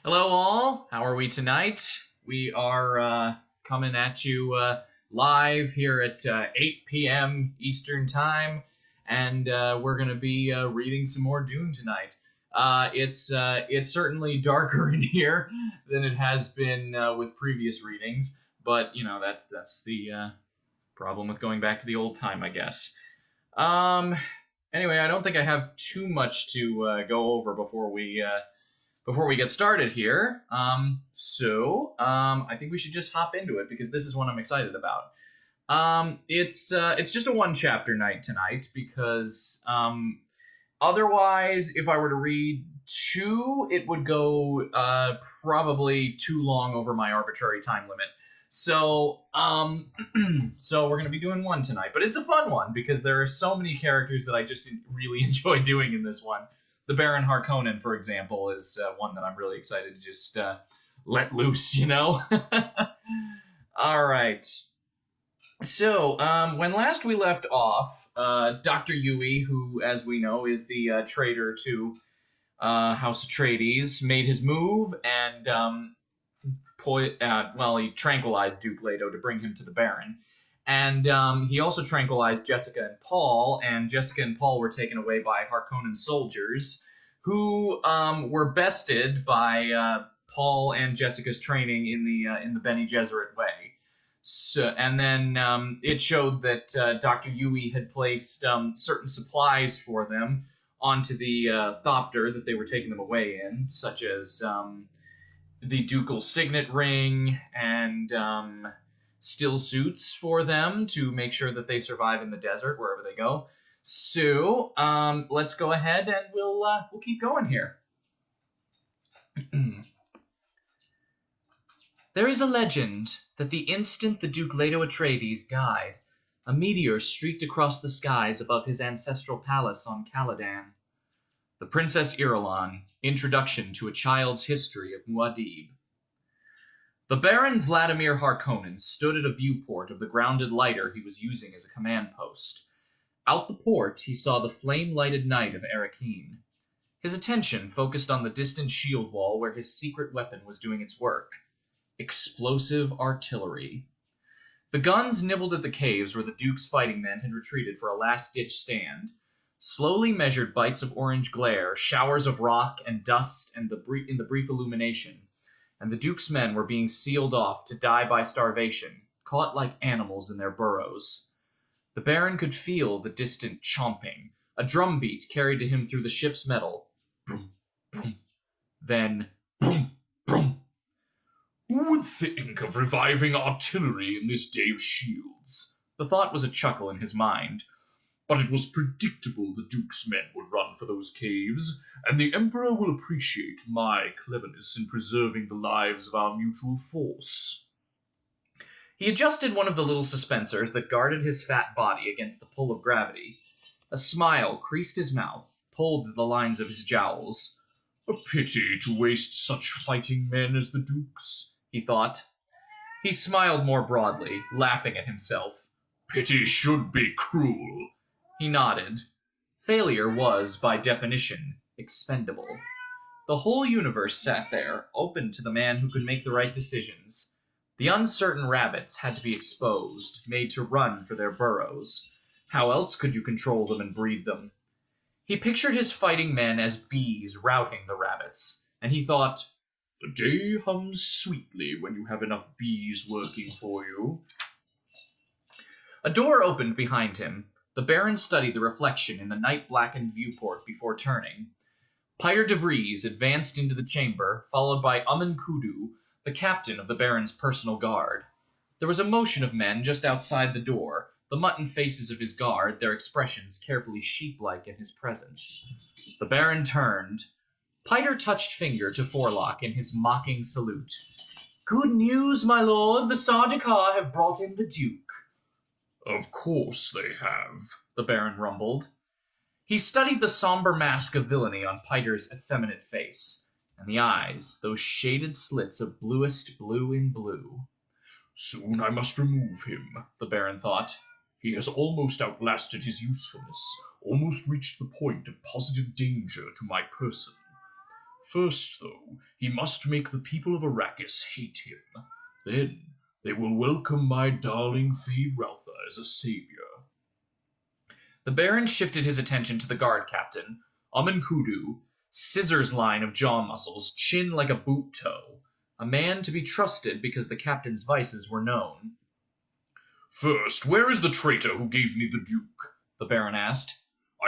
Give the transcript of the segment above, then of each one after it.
Hello, all. How are we tonight? We are coming at you live here at 8 p.m. Eastern Time, and we're going to be reading some more Dune tonight. It's certainly darker in here than it has been with previous readings, but that's the problem with going back to the old time, I guess. Um, anyway, I don't think I have too much to go over before we get started here. I think we should just hop into it because this is one I'm excited about. It's just a one chapter night tonight because otherwise, if I were to read two, it would go probably too long over my arbitrary time limit. So so we're gonna be doing one tonight, but it's a fun one because there are so many characters that I just really enjoy doing in this one. The Baron Harkonnen, for example, is one that I'm really excited to just let loose, All right. So, when last we left off, Dr. Yui, who, as we know, is the traitor to House Atreides, made his move and, he tranquilized Duke Leto to bring him to the Baron. And he also tranquilized Jessica and Paul, and Jessica and Paul were taken away by Harkonnen soldiers who were bested by Paul and Jessica's training in the Bene Gesserit way. So, and then it showed that Dr. Yui had placed certain supplies for them onto the Thopter that they were taking them away in, such as the ducal signet ring and still suits for them to make sure that they survive in the desert wherever they go. So let's go ahead and we'll keep going here. There is a legend that the instant the Duke Leto Atreides died, a meteor streaked across the skies above his ancestral palace on Caladan. The Princess Irulan, Introduction to a Child's History of Muad'Dib. The Baron Vladimir Harkonnen stood at a viewport of the grounded lighter he was using as a command post. Out the port he saw the flame-lighted night of Arrakeen. His attention focused on the distant shield wall where his secret weapon was doing its work. Explosive artillery. The guns nibbled at the caves where the Duke's fighting men had retreated for a last-ditch stand. Slowly measured bites of orange glare, showers of rock and dust in the brief illumination, and the Duke's men were being sealed off to die by starvation, caught like animals in their burrows. The Baron could feel the distant chomping. A drumbeat carried to him through the ship's metal. Brum, brum. Then, brum, brum. Who would think of reviving artillery in this day of shields? The thought was a chuckle in his mind. But it was predictable the Duke's men would run for those caves, and the Emperor will appreciate my cleverness in preserving the lives of our mutual force. He adjusted one of the little suspensors that guarded his fat body against the pull of gravity. A smile creased his mouth, pulled at the lines of his jowls. A pity to waste such fighting men as the Duke's, he thought. He smiled more broadly, laughing at himself. Pity should be cruel. He nodded. Failure was, by definition, expendable. The whole universe sat there, open to the man who could make the right decisions. The uncertain rabbits had to be exposed, made to run for their burrows. How else could you control them and breed them? He pictured his fighting men as bees routing the rabbits, and he thought, the day hums sweetly when you have enough bees working for you. A door opened behind him. The Baron studied the reflection in the night-blackened viewport before turning. Pyre de Vries advanced into the chamber, followed by Amun Kudu, the captain of the Baron's personal guard. There was a motion of men just outside the door, the mutton faces of his guard, their expressions carefully sheep-like in his presence. The Baron turned. Pyre touched finger to forelock in his mocking salute. Good news, my lord, the Sardaukar have brought in the Duke. Of course they have, the Baron rumbled. He studied the somber mask of villainy on Pyre's effeminate face, and the eyes, those shaded slits of bluest blue in blue. Soon I must remove him, the Baron thought. He has almost outlasted his usefulness, almost reached the point of positive danger to my person. First, though, he must make the people of Arrakis hate him. Then they will welcome my darling Feyd-Rautha as a savior. The Baron shifted his attention to the guard captain, Amen-Kudu, scissors line of jaw muscles, chin like a boot toe, a man to be trusted because the captain's vices were known. First, where is the traitor who gave me the Duke? The Baron asked.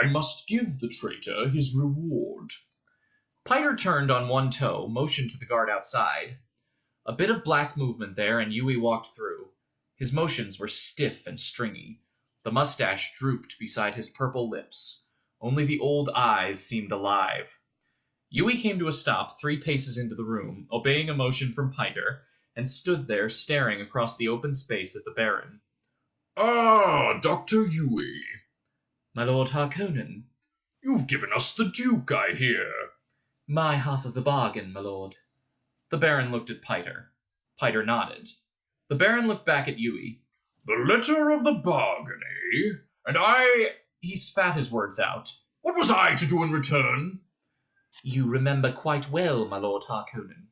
I must give the traitor his reward. Piter turned on one toe, motioned to the guard outside. A bit of black movement there, and Yui walked through. His motions were stiff and stringy. The mustache drooped beside his purple lips. Only the old eyes seemed alive. Yui came to a stop 3 paces into the room, obeying a motion from Piter, and stood there staring across the open space at the Baron. Ah, Dr. Yui. My Lord Harkonnen. You've given us the Duke, I hear. My half of the bargain, my lord. The Baron looked at Piter. Piter nodded. The Baron looked back at Yui. The letter of the bargain, eh? And He spat his words out. What was I to do in return? You remember quite well, my Lord Harkonnen.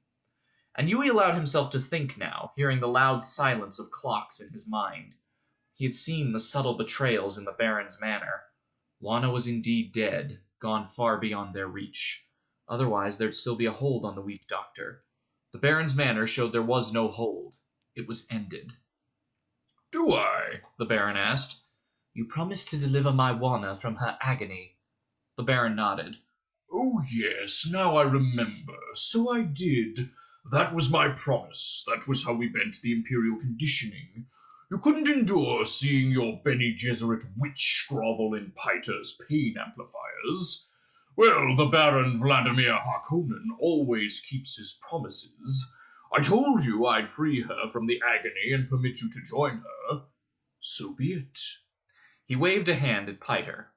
And Yui allowed himself to think now, hearing the loud silence of clocks in his mind. He had seen the subtle betrayals in the Baron's manner. Wana was indeed dead, gone far beyond their reach. Otherwise there'd still be a hold on the weak doctor. The Baron's manner showed there was no hold. It was ended. Do I? The Baron asked. You promised to deliver my Wana from her agony. The Baron nodded. Oh, yes, now I remember. So I did. That was my promise. That was how we bent the Imperial conditioning. You couldn't endure seeing your Bene Gesserit witch grovel in Piter's pain amplifiers. Well, the Baron Vladimir Harkonnen always keeps his promises. I told you I'd free her from the agony and permit you to join her. So be it. He waved a hand at Piter.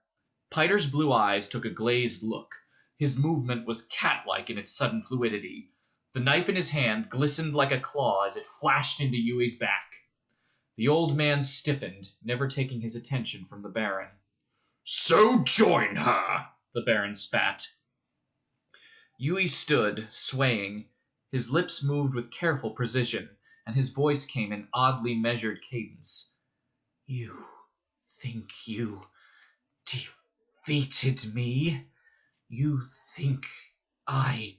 Piter's blue eyes took a glazed look. His movement was cat-like in its sudden fluidity. The knife in his hand glistened like a claw as it flashed into Yui's back. The old man stiffened, never taking his attention from the Baron. So join her, the Baron spat. Yui stood, swaying. His lips moved with careful precision, and his voice came in oddly measured cadence. You think you defeated me? You think I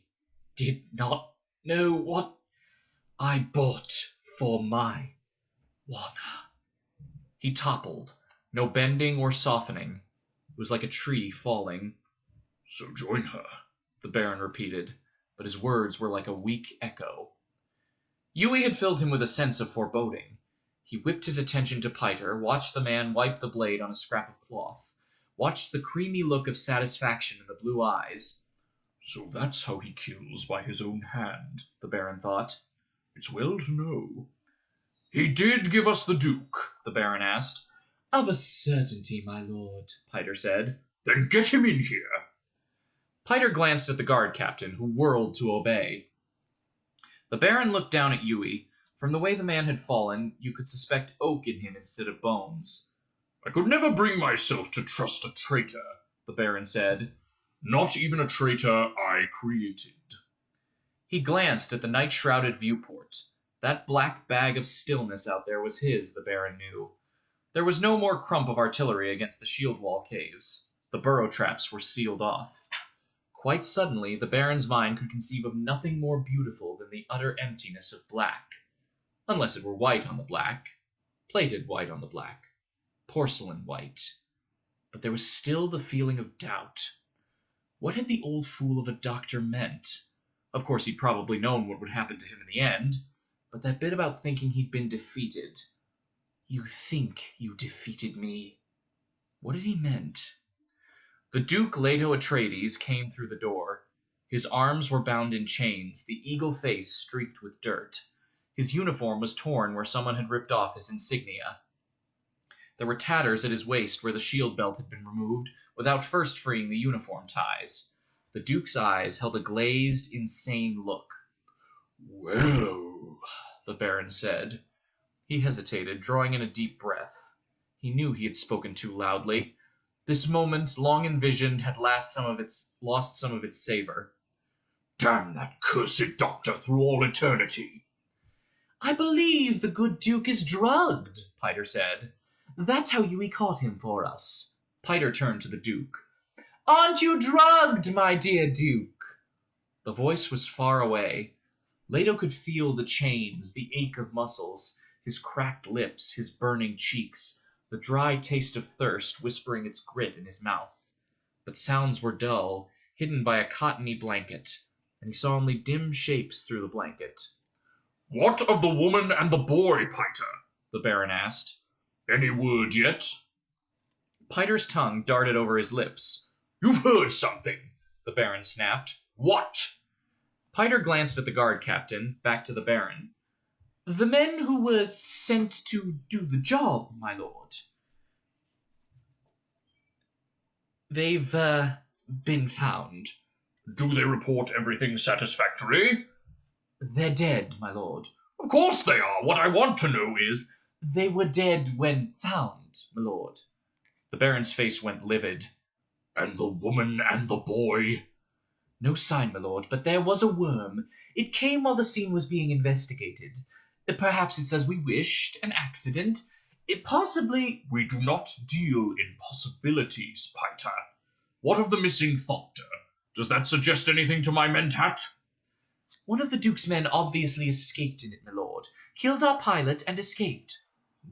did not know what I bought for my Wana? He toppled, no bending or softening. It was like a tree falling. So join her, the Baron repeated, but his words were like a weak echo. Yui had filled him with a sense of foreboding. He whipped his attention to Piter, watched the man wipe the blade on a scrap of cloth, watched the creamy look of satisfaction in the blue eyes. So that's how he kills by his own hand, the Baron thought. It's well to know. He did give us the Duke, the Baron asked. Of a certainty, my lord, Piter said. Then get him in here. Piter glanced at the guard captain, who whirled to obey. The Baron looked down at Yui. From the way the man had fallen, you could suspect oak in him instead of bones. I could never bring myself to trust a traitor, the Baron said. Not even a traitor I created. He glanced at the night-shrouded viewport. That black bag of stillness out there was his, the Baron knew. There was no more crump of artillery against the shield wall caves. The burrow traps were sealed off. Quite suddenly, the Baron's mind could conceive of nothing more beautiful than the utter emptiness of black. Unless it were white on the black. Plated white on the black. Porcelain white. But there was still the feeling of doubt. What had the old fool of a doctor meant? Of course, he'd probably known what would happen to him in the end, but that bit about thinking he'd been defeated. You think you defeated me. What had he meant? The Duke Leto Atreides came through the door. His arms were bound in chains, the eagle face streaked with dirt. His uniform was torn where someone had ripped off his insignia. There were tatters at his waist where the shield belt had been removed, without first freeing the uniform ties. The Duke's eyes held a glazed, insane look. Well, the Baron said. He hesitated, drawing in a deep breath. He knew he had spoken too loudly. This moment, long envisioned, had lost some of its savor. Damn that cursed doctor through all eternity. I believe the good Duke is drugged, Piter said. That's how Huey caught him for us. Piter turned to the Duke. Aren't you drugged, my dear Duke? The voice was far away. Leto could feel the chains, the ache of muscles, his cracked lips, his burning cheeks, the dry taste of thirst whispering its grit in his mouth. But sounds were dull, hidden by a cottony blanket, and he saw only dim shapes through the blanket. What of the woman and the boy, Piter? The Baron asked. Any word yet? Piter's tongue darted over his lips. You've heard something, the Baron snapped. What? Piter glanced at the guard captain, back to the Baron. The men who were sent to do the job, my lord. They've, been found. Do they report everything satisfactory? They're dead, my lord. Of course they are. What I want to know is... They were dead when found, my lord. The Baron's face went livid. And the woman and the boy? No sign, my lord, but there was a worm. It came while the scene was being investigated. Perhaps it's as we wished, an accident. It possibly... We do not deal in possibilities, Piter. What of the missing Thopter? Does that suggest anything to my mentat? One of the Duke's men obviously escaped in it, my lord. Killed our pilot and escaped.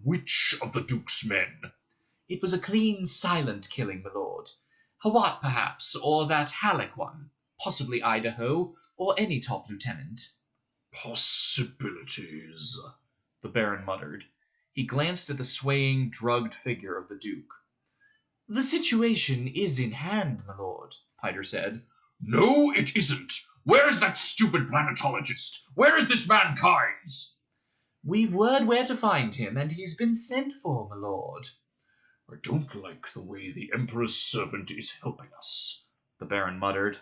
Which of the Duke's men? It was a clean, silent killing, my lord. Hawat, perhaps, or that Halleck one. Possibly Idaho, or any top lieutenant. Possibilities, the Baron muttered. He glanced at the swaying, drugged figure of the Duke. The situation is in hand, my lord, Piter said. No, it isn't. Where is that stupid planetologist? Where is this mankind's? We've word where to find him, and he's been sent for, my lord. I don't like the way the Emperor's servant is helping us, the Baron muttered.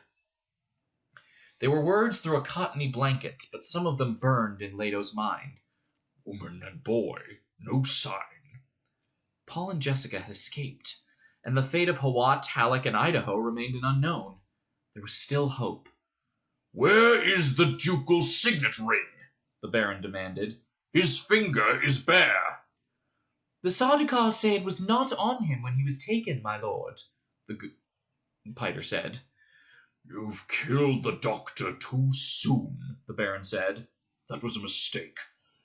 They were words through a cottony blanket, but some of them burned in Leto's mind. Woman and boy, no sign. Paul and Jessica had escaped, and the fate of Hawat, Halleck, and Idaho remained an unknown. There was still hope. Where is the ducal signet ring? The Baron demanded. His finger is bare. The Sardaukar say it was not on him when he was taken, my lord, Piter said. You've killed the doctor too soon, the Baron said. That was a mistake.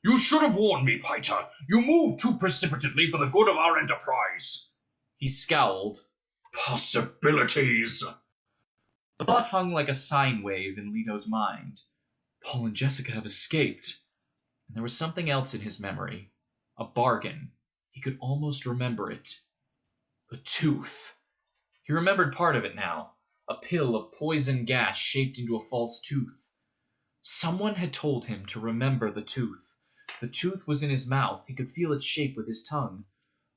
You should have warned me, Piter. You moved too precipitately for the good of our enterprise. He scowled. Possibilities. The thought hung like a sine wave in Leto's mind. Paul and Jessica have escaped. And there was something else in his memory. A bargain. He could almost remember it. The tooth. He remembered part of it now. A pill of poison gas shaped into a false tooth. Someone had told him to remember the tooth. The tooth was in his mouth. He could feel its shape with his tongue.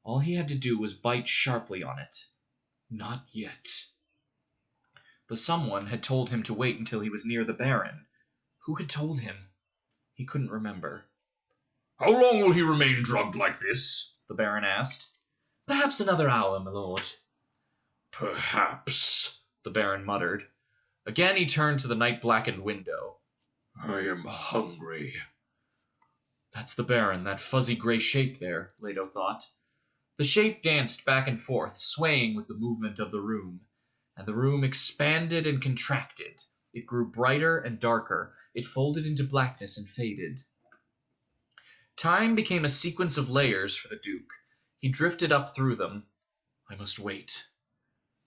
All he had to do was bite sharply on it. Not yet. The someone had told him to wait until he was near the Baron. Who had told him? He couldn't remember. How long will he remain drugged like this? The Baron asked. Perhaps another hour, my lord. Perhaps, the Baron muttered. Again he turned to the night-blackened window. I am hungry. That's the Baron, that fuzzy gray shape there, Leto thought. The shape danced back and forth, swaying with the movement of the room, and the room expanded and contracted. It grew brighter and darker. It folded into blackness and faded. Time became a sequence of layers for the Duke. He drifted up through them. I must wait.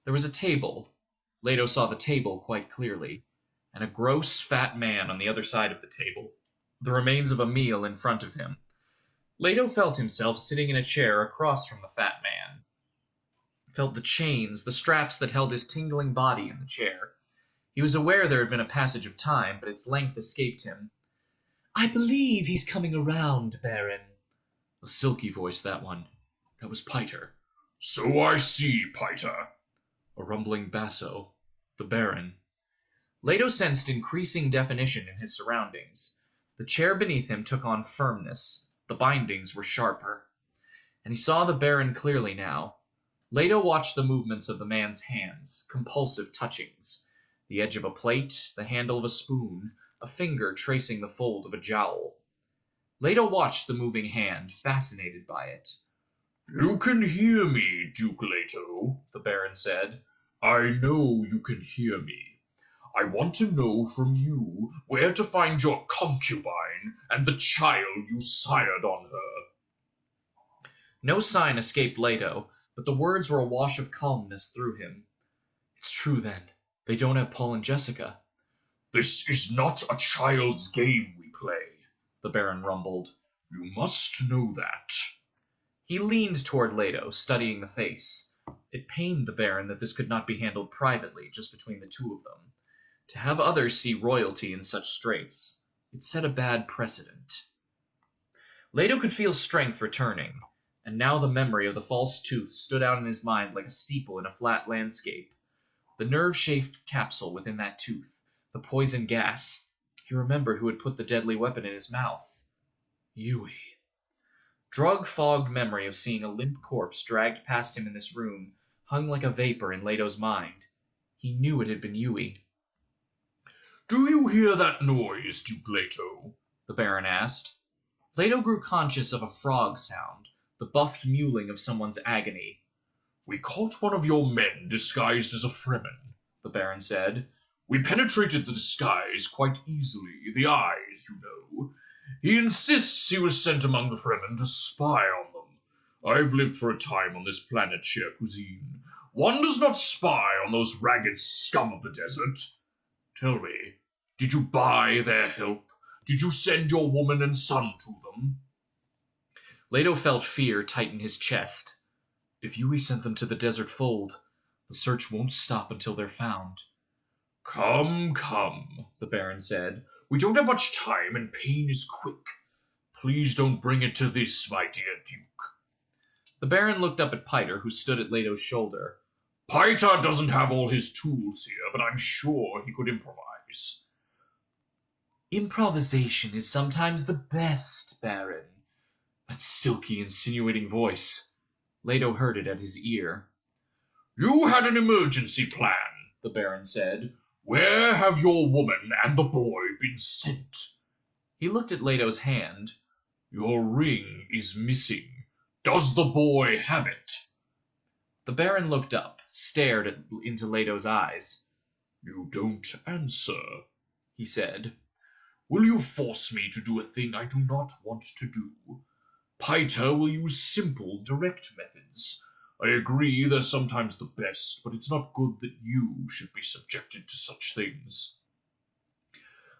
There was a table. Leto saw the table quite clearly, and a gross, fat man on the other side of the table, the remains of a meal in front of him. Leto felt himself sitting in a chair across from the fat man. Felt the chains, the straps that held his tingling body in the chair. He was aware there had been a passage of time, but its length escaped him. I believe he's coming around, Baron. A silky voice, that one. That was Piter. So I see, Piter. A rumbling basso. The Baron. Leto sensed increasing definition in his surroundings. The chair beneath him took on firmness. The bindings were sharper. And he saw the Baron clearly now. Leto watched the movements of the man's hands, compulsive touchings. The edge of a plate, the handle of a spoon, a finger tracing the fold of a jowl. Leto watched the moving hand, fascinated by it. "You can hear me, Duke Leto," the Baron said. "I know you can hear me. I want to know from you where to find your concubine and the child you sired on her." No sign escaped Leto, but the words were a wash of calmness through him. It's true, then. They don't have Paul and Jessica. "This is not a child's game we play," the Baron rumbled. "You must know that." He leaned toward Leto, studying the face. It pained the Baron that this could not be handled privately, just between the two of them. To have others see royalty in such straits, it set a bad precedent. Leto could feel strength returning, and now the memory of the false tooth stood out in his mind like a steeple in a flat landscape. The nerve-shaped capsule within that tooth, the poison gas. He remembered who had put the deadly weapon in his mouth. Yui. Drug-fogged memory of seeing a limp corpse dragged past him in this room hung like a vapor in Leto's mind. He knew it had been Yui. "Do you hear that noise, Duke Leto?" the Baron asked. Leto grew conscious of a frog sound, the buffed mewling of someone's agony. "We caught one of your men disguised as a Fremen," the Baron said. "We penetrated the disguise quite easily, the eyes, you know. He insists he was sent among the Fremen to spy on them. I've lived for a time on this planet, cher cousine. One does not spy on those ragged scum of the desert. Tell me, did you buy their help? Did you send your woman and son to them?" Leto felt fear tighten his chest. If Yui sent them to the desert fold, the search won't stop until they're found. Come, the Baron said. "We don't have much time, and pain is quick. Please don't bring it to this, my dear Duke." The Baron looked up at Piter, who stood at Leto's shoulder. "Piter doesn't have all his tools here, but I'm sure he could improvise." Improvisation is sometimes the best, Baron. That silky, insinuating voice. Leto heard it at his ear. "You had an emergency plan," the Baron said. "Where have your woman and the boy been sent?" He looked at Leto's hand. "Your ring is missing. Does the boy have it?" The Baron looked up, stared into Leto's eyes. "You don't answer," he said. "Will you force me to do a thing I do not want to do? Piter will use simple, direct methods. I agree they're sometimes the best, but it's not good that you should be subjected to such things."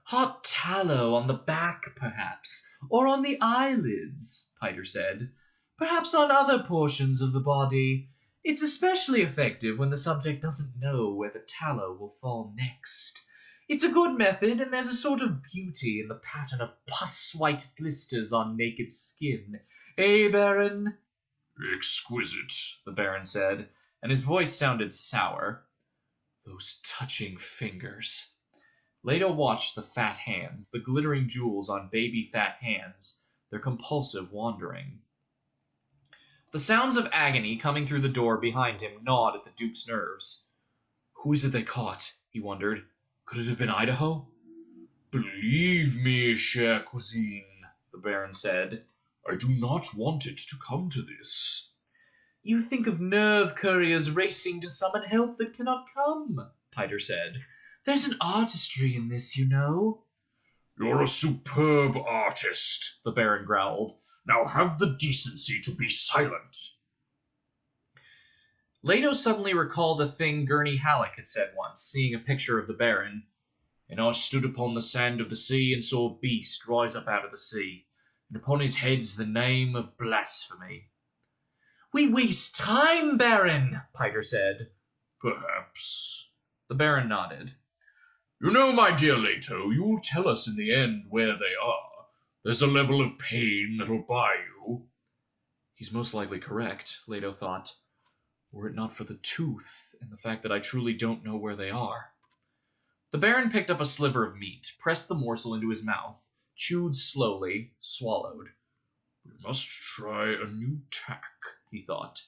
Hot tallow on the back, perhaps, or on the eyelids, Piter said. Perhaps on other portions of the body. It's especially effective when the subject doesn't know where the tallow will fall next. It's a good method, and there's a sort of beauty in the pattern of pus-white blisters on naked skin. Eh, Baron? "Exquisite," the Baron said, and his voice sounded sour. Those touching fingers. Leto watched the fat hands, the glittering jewels on baby fat hands, their compulsive wandering. The sounds of agony coming through the door behind him gnawed at the Duke's nerves. Who is it they caught? He wondered. Could it have been Idaho? "Believe me, chère cousine," the Baron said. "I do not want it to come to this." You think of nerve couriers racing to summon help that cannot come, Piter said. There's an artistry in this, you know. "You're a superb artist," the Baron growled. "Now have the decency to be silent." Leto suddenly recalled a thing Gurney Halleck had said once, seeing a picture of the Baron. And I stood upon the sand of the sea and saw a beast rise up out of the sea, and upon his head's the name of blasphemy. We waste time, Baron, Piter said. Perhaps. The Baron nodded. You know, my dear Leto, you'll tell us in the end where they are. There's a level of pain that'll buy you. He's most likely correct, Leto thought. Were it not for the tooth and the fact that I truly don't know where they are. The Baron picked up a sliver of meat, pressed the morsel into his mouth, chewed slowly, swallowed. We must try a new tack, he thought.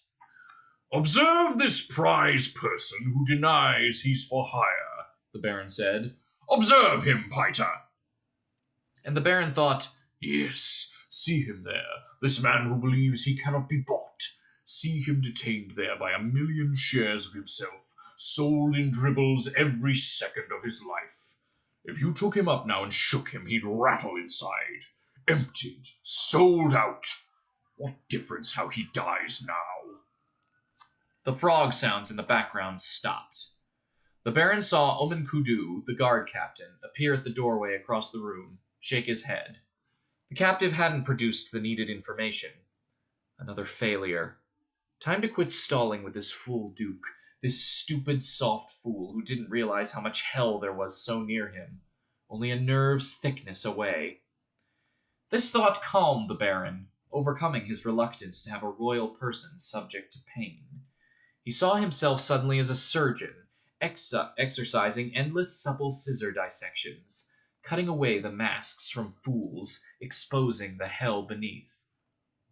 Observe this prize person who denies he's for hire. the Baron said. "Observe him, Piter." And the Baron thought, "Yes, see him there, this man who believes he cannot be bought. See him detained there by 1,000,000 shares of himself, sold in dribbles every second of his life. If you took him up now and shook him, he'd rattle inside. Emptied, sold out. What difference how he dies now?" The frog sounds in the background stopped. The Baron saw Omen Kudu, the guard captain, appear at the doorway across the room, shake his head. The captive hadn't produced the needed information. Another failure. Time to quit stalling with this fool Duke, this stupid, soft fool who didn't realize how much hell there was so near him, only a nerve's thickness away. This thought calmed the Baron, overcoming his reluctance to have a royal person subject to pain. He saw himself suddenly as a surgeon, exercising endless supple scissor dissections, cutting away the masks from fools, exposing the hell beneath.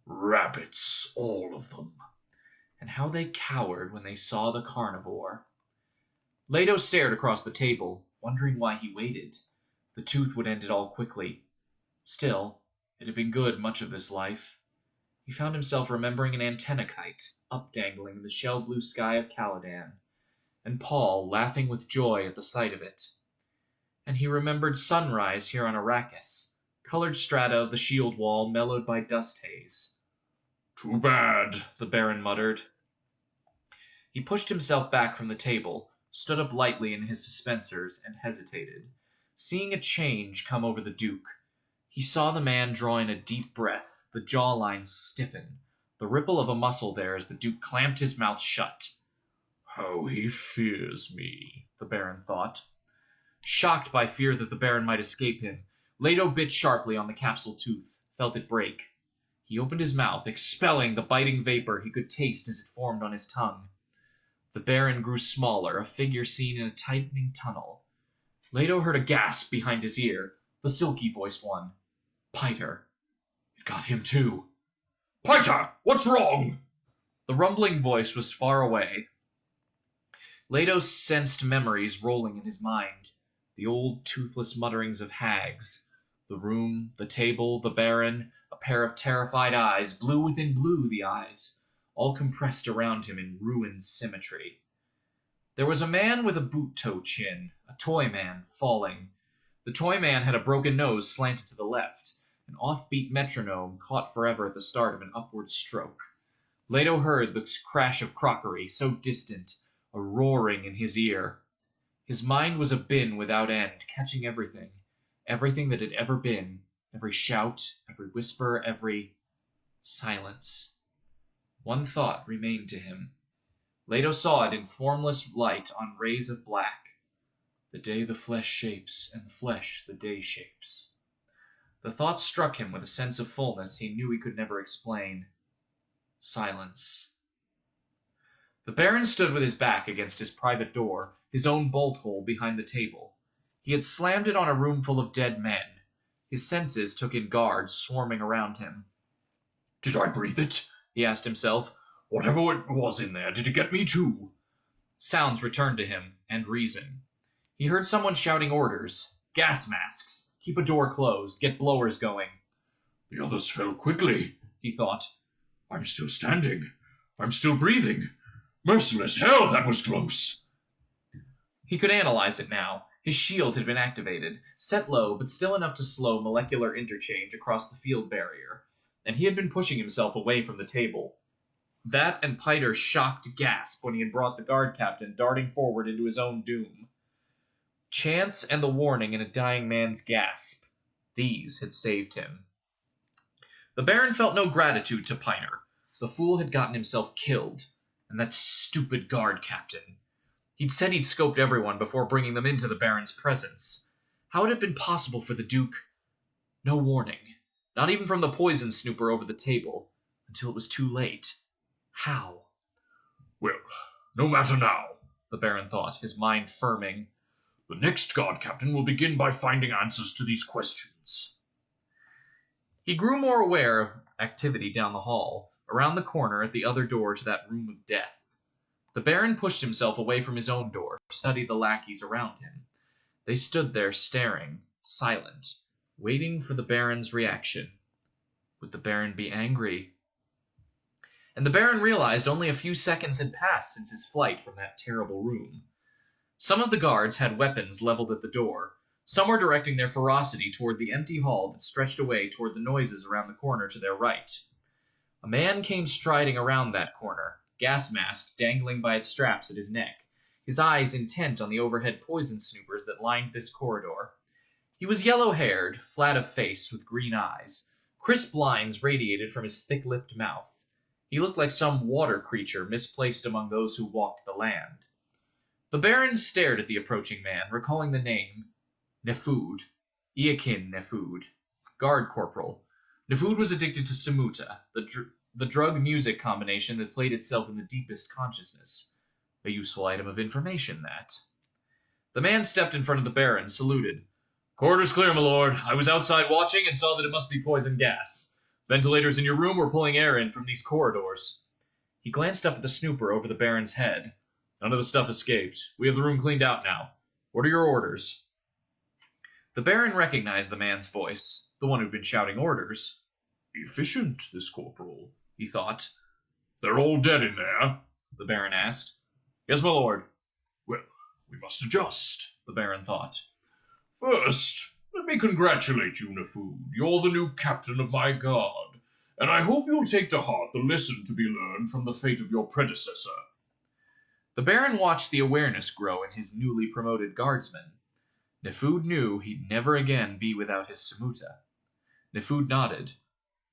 Rabbits, all of them. And how they cowered when they saw the carnivore. Leto stared across the table, wondering why he waited. The tooth would end it all quickly. Still, it had been good much of this life. He found himself remembering an antenna kite, up-dangling in the shell-blue sky of Caladan, and Paul laughing with joy at the sight of it. And he remembered sunrise here on Arrakis, colored strata of the shield wall mellowed by dust haze. "Too bad," the Baron muttered. He pushed himself back from the table, stood up lightly in his suspensors, and hesitated, seeing a change come over the Duke. He saw the man draw in a deep breath, the jawline stiffen, the ripple of a muscle there as the Duke clamped his mouth shut. "How he fears me," the Baron thought. Shocked by fear that the Baron might escape him, Leto bit sharply on the capsule tooth, felt it break. He opened his mouth, expelling the biting vapor he could taste as it formed on his tongue. The Baron grew smaller, a figure seen in a tightening tunnel. Leto heard a gasp behind his ear, the silky-voiced one. Piter. It got him too. "Piter, what's wrong?" The rumbling voice was far away. Leto sensed memories rolling in his mind, the old toothless mutterings of hags, the room, the table, the Baron, a pair of terrified eyes, blue within blue the eyes, all compressed around him in ruined symmetry. There was a man with a boot-toe chin, a toy man, falling. The toy man had a broken nose slanted to the left, an off-beat metronome caught forever at the start of an upward stroke. Leto heard the crash of crockery, so distant, a roaring in his ear. His mind was a bin without end, catching everything, everything that had ever been, every shout, every whisper, every silence. One thought remained to him. Leto saw it in formless light on rays of black. The day the flesh shapes, and the flesh the day shapes. The thought struck him with a sense of fullness he knew he could never explain. Silence. The Baron stood with his back against his private door, his own bolt-hole behind the table. He had slammed it on a room full of dead men. His senses took in guards swarming around him. "Did I breathe it?" he asked himself. "Whatever it was in there, did it get me too?" Sounds returned to him, and reason. He heard someone shouting orders. Gas masks. Keep a door closed. Get blowers going. "The others fell quickly," he thought. "I'm still standing. I'm still breathing. Merciless hell, that was close." He could analyze it now. His shield had been activated, set low but still enough to slow molecular interchange across the field barrier, and he had been pushing himself away from the table. That and Piter's shocked gasp when he had brought the guard captain darting forward into his own doom. Chance and the warning in a dying man's gasp. These had saved him. The Baron felt no gratitude to Piter. The fool had gotten himself killed. And that stupid guard captain. He'd said he'd scoped everyone before bringing them into the Baron's presence. How had it been possible for the Duke? No warning. Not even from the poison snooper over the table. Until it was too late. How? "Well, no matter now," the Baron thought, his mind firming. "The next guard captain will begin by finding answers to these questions." He grew more aware of activity down the hall, around the corner at the other door to that room of death. The Baron pushed himself away from his own door, studied the lackeys around him. They stood there staring, silent, waiting for the Baron's reaction. Would the Baron be angry? And the Baron realized only a few seconds had passed since his flight from that terrible room. Some of the guards had weapons leveled at the door. Some were directing their ferocity toward the empty hall that stretched away toward the noises around the corner to their right. A man came striding around that corner, gas mask dangling by its straps at his neck, his eyes intent on the overhead poison snoopers that lined this corridor. He was yellow-haired, flat of face, with green eyes. Crisp lines radiated from his thick-lipped mouth. He looked like some water creature misplaced among those who walked the land. The Baron stared at the approaching man, recalling the name Nefud, Eakin Nefud, guard corporal. Nefud was addicted to Samuta, the drug-music combination that played itself in the deepest consciousness. A useful item of information, that. The man stepped in front of the Baron, saluted. "Corridor's clear, my lord. I was outside watching and saw that it must be poison gas. Ventilators in your room were pulling air in from these corridors." He glanced up at the snooper over the Baron's head. "None of the stuff escaped. We have the room cleaned out now. What are your orders?" The Baron recognized the man's voice, the one who'd been shouting orders. "Efficient, this corporal," he thought. "They're all dead in there?" the Baron asked. "Yes, my lord." "Well, we must adjust," the Baron thought. "First, let me congratulate you, Nefud. You're the new captain of my guard, and I hope you'll take to heart the lesson to be learned from the fate of your predecessor." The Baron watched the awareness grow in his newly promoted guardsman. Nefud knew he'd never again be without his Samuta. Nefud nodded.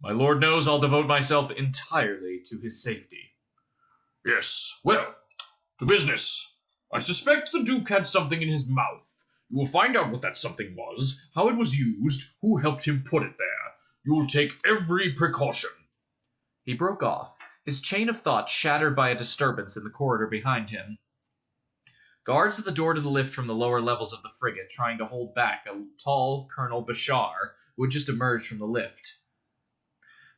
"My lord knows I'll devote myself entirely to his safety." "Yes, well, to business. I suspect the Duke had something in his mouth. You will find out what that something was, how it was used, who helped him put it there. You will take every precaution." He broke off, his chain of thought shattered by a disturbance in the corridor behind him. Guards at the door to the lift from the lower levels of the frigate trying to hold back a tall Colonel Bashar who had just emerged from the lift.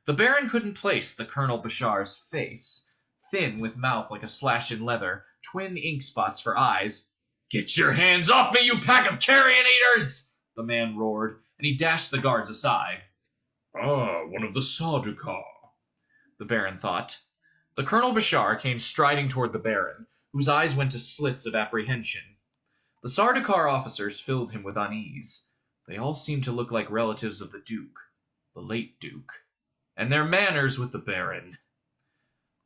The Baron couldn't place the Colonel Bashar's face, thin with mouth like a slash in leather, twin ink spots for eyes. "Get your hands off me, you pack of carrion eaters!" the man roared, and he dashed the guards aside. "Ah, one of the Sardaukar," the Baron thought. The Colonel Bashar came striding toward the Baron, whose eyes went to slits of apprehension. The Sardaukar officers filled him with unease. They all seemed to look like relatives of the Duke, the late Duke, and their manners with the Baron.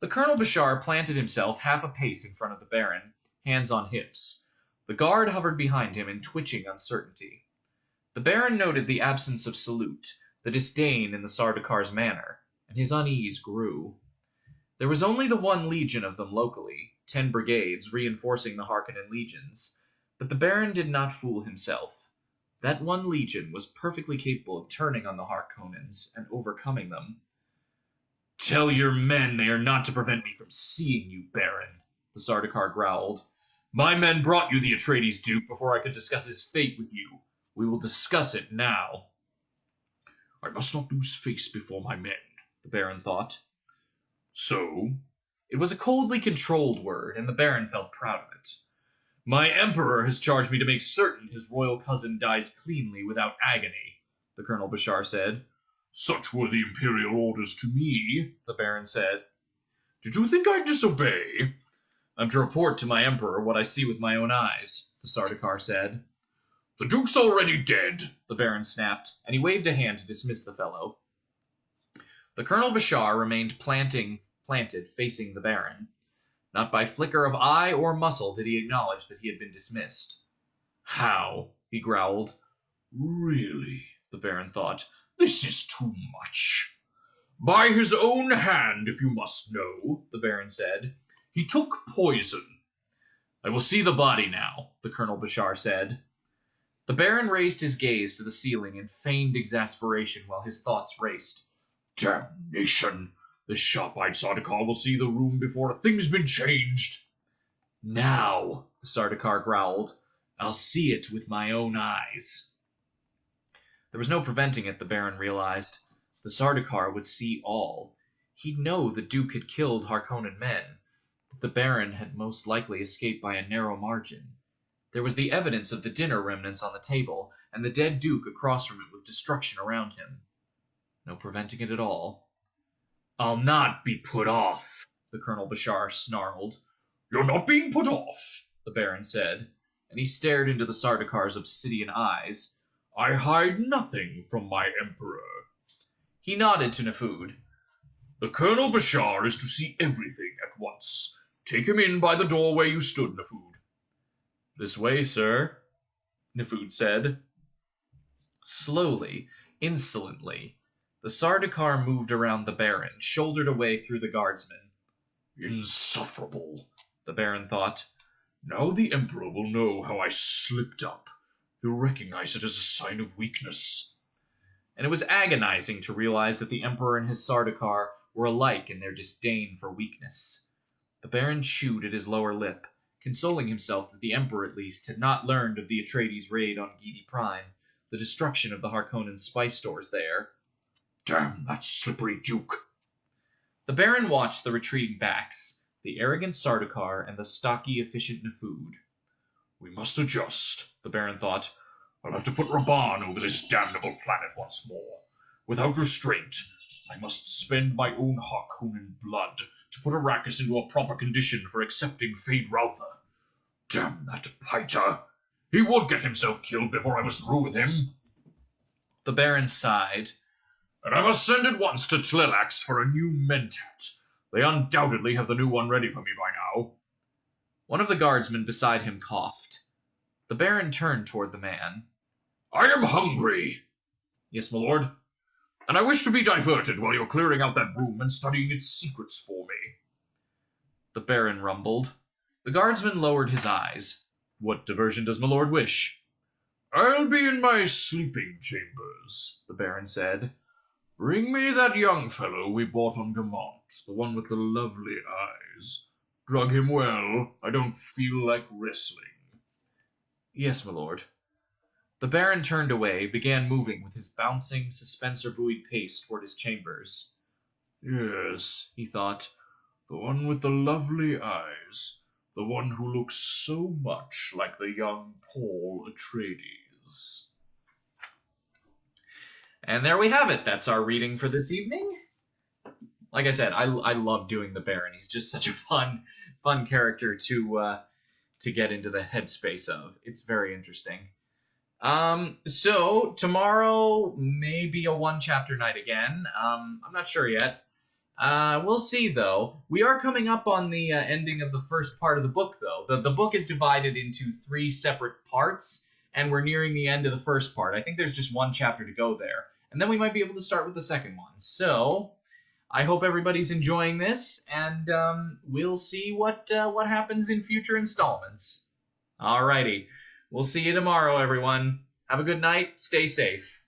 The Colonel Bashar planted himself half a pace in front of the Baron, hands on hips. The guard hovered behind him in twitching uncertainty. The Baron noted the absence of salute, the disdain in the Sardaukar's manner, and his unease grew. There was only the one legion of them locally, 10 brigades reinforcing the Harkonnen legions, but the Baron did not fool himself. That one legion was perfectly capable of turning on the Harkonnens and overcoming them. "Tell your men they are not to prevent me from seeing you, Baron," the Sardaukar growled. "My men brought you the Atreides Duke before I could discuss his fate with you. We will discuss it now." "I must not lose face before my men," the Baron thought. "So?" It was a coldly controlled word, and the Baron felt proud of it. "My Emperor has charged me to make certain his royal cousin dies cleanly without agony," the Colonel Bashar said. "Such were the imperial orders to me," the Baron said. "Did you think I'd disobey?" "I'm to report to my Emperor what I see with my own eyes," the Sardaukar said. "The Duke's already dead," the Baron snapped, and he waved a hand to dismiss the fellow. The Colonel Bashar remained planted, facing the Baron. Not by flicker of eye or muscle did he acknowledge that he had been dismissed. "How?" he growled. "Really," the Baron thought. "this is too much." "By his own hand, if you must know," the Baron said. "He took poison." "I will see the body now," the Colonel Bashar said. The Baron raised his gaze to the ceiling in feigned exasperation while his thoughts raced. "Damnation! This sharp-eyed Sardaukar will see the room before a thing's been changed." "Now," the Sardaukar growled, "I'll see it with my own eyes." There was no preventing it, the Baron realized. The Sardaukar would see all. He'd know the Duke had killed Harkonnen men, that the Baron had most likely escaped by a narrow margin. There was the evidence of the dinner remnants on the table, and the dead Duke across from it with destruction around him. No preventing it at all. "I'll not be put off," the Colonel Bashar snarled. "You're not being put off," the Baron said, and he stared into the Sardakar's obsidian eyes. "I hide nothing from my Emperor." He nodded to Nefud. "The Colonel Bashar is to see everything at once. Take him in by the door where you stood, Nefud." "This way, sir," Nefud said. Slowly, insolently, the Sardaukar moved around the Baron, shouldered away through the guardsmen. "Insufferable," the Baron thought. "Now the Emperor will know how I slipped up. He'll recognize it as a sign of weakness." And it was agonizing to realize that the Emperor and his Sardaukar were alike in their disdain for weakness. The Baron chewed at his lower lip, consoling himself that the Emperor at least had not learned of the Atreides raid on Gidi Prime, the destruction of the Harkonnen spice stores there. "Damn that slippery Duke!" The Baron watched the retreating backs, the arrogant Sardaukar and the stocky, efficient Nefud. "We must adjust," the Baron thought. "I'll have to put Raban over this damnable planet once more. Without restraint, I must spend my own Harkonnen blood to put Arrakis into a proper condition for accepting Feyd-Rautha. Damn that Paita! He would get himself killed before I was through with him." The Baron sighed. "And I must send at once to Tlilax for a new mentat. They undoubtedly have the new one ready for me by now." One of the guardsmen beside him coughed. The Baron turned toward the man. "I am hungry." "Yes, my lord." "And I wish to be diverted while you're clearing out that room and studying its secrets for me." The Baron rumbled. The guardsman lowered his eyes. "What diversion does my lord wish?" "I'll be in my sleeping chambers," the Baron said. "Bring me that young fellow we bought on Gamont, the one with the lovely eyes. Drug him well. I don't feel like wrestling." "Yes, my lord." The Baron turned away, began moving with his bouncing, suspensor-buoyed pace toward his chambers. "Yes," he thought, "the one with the lovely eyes. The one who looks so much like the young Paul Atreides." And there we have it. That's our reading for this evening. Like I said, I love doing the Baron. He's just such a fun character to get into the headspace of. It's very interesting. So tomorrow may be a one-chapter night again. I'm not sure yet. We'll see, though. We are coming up on the ending of the first part of the book, though. The book is divided into 3 separate parts, and we're nearing the end of the first part. I think there's just 1 chapter to go there. And then we might be able to start with the second one. So I hope everybody's enjoying this, and we'll see what happens in future installments. Alrighty. We'll see you tomorrow, everyone. Have a good night. Stay safe.